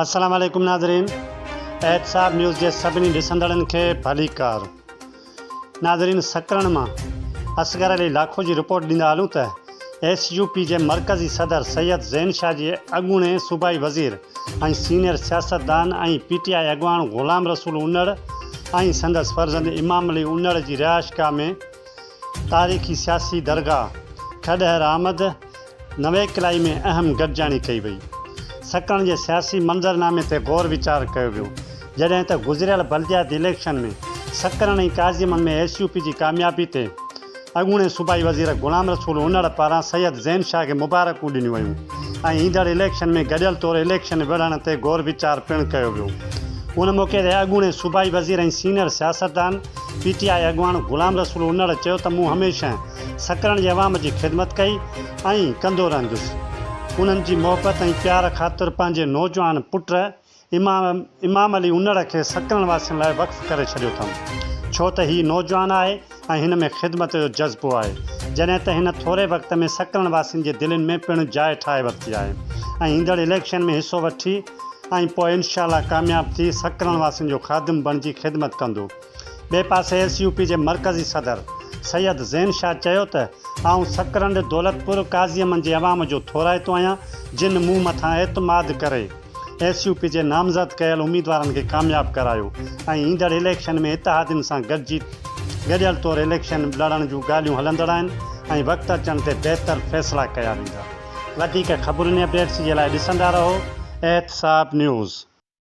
अस्सलाम वालेकुम नाज़रीन। एहतसाब न्यूज़ जे सभिनी ॾिसंदड़नि खे भली कार। नाज़रीन, सकरण मां असगर अली लाखो जी रिपोर्ट ॾींदा हलूं त SUP जे मरकज़ी सदर सैयद ज़ैन शाह जे अॻूणे सूबाई वज़ीर ऐं सीनियर सियासतदान ऐं PTI अॻवान ग़ुलाम रसूल उन्नड़ ऐं संदसि फर्ज़ंद इमाम अली उन्नड़ जी रिहाइशगाह में तारीख़ी सियासी दरगाह खडहर अहमद नवे किलाई में अहम गॾिजाणी कई वई। सकरण जे सियासी मंज़रनामे ते गौर वीचार कयो वियो जॾहिं त गुज़िरियल बल्दियाती इलेक्शन में सकरण ऐं काज़िमन में SUP जी कामयाबी ते अॻूणे सूबाई वज़ीर ग़ुलाम रसूल उन्नड़ पारां सैयद ज़ैन शाह खे मुबारकूं ॾिनियूं वयूं ऐं ईंदड़ इलेक्शन में गॾियल तौरु इलेक्शन विढ़ण ते गौर वीचार पिणु कयो वियो। उन मौक़े ते अॻूणे सूबाई वज़ीर ऐं सीनियर सियासतदान PTI अॻवान ग़ुलाम रसूल उन्नड़ चयो त मूं हमेशह सकरण जे अवाम जी ख़िदमत कई ऐं कंदो रहंदुसि। उन्हनि जी मोहबत ऐं प्यार ख़ातिर पंहिंजे नौजवान पुट इमाम अली उन्नड़ खे सकरण वासियुनि लाइ वक़्फ़ु करे छॾियो अथमि, छो त हीउ नौजवान आहे ऐं हिन में ख़िदमत जो जज़्बो आहे, जॾहिं त हिन थोरे वक़्त में सकरण वासियुनि जे दिलनि में पिणु जाइ ठाहे वरिती आहे ऐं ईंदड़ इलेक्शन में हिसो वठी ऐं पोइ इंशाअल्लाह कामयाबु थी सकरण वासियुनि जो ख़ादिम बणिजी ख़िदमत कंदो। ॿिए पासे SUP जे मरकज़ी सदर सैयद ज़ैन शाह चयो त आउं सकरण दौलतपुर काज़िमन जे अवाम जो थोराइतो आहियां जिन मूं मथां एतमाद करे SUP जे नामज़द कयल उम्मीदवारनि खे कामयाबु करायो ऐं ईंदड़ इलेक्शन में इतिहादियुनि सां गॾियल तौरु इलेक्शन लड़ण जूं ॻाल्हियूं हलंदड़ आहिनि ऐं वक़्तु अचण ते बहितर फ़ैसिला कया वेंदा। वधीक ख़बरुनि अपडेट्स जे लाइ ॾिसंदा रहो एहतसाब न्यूज़।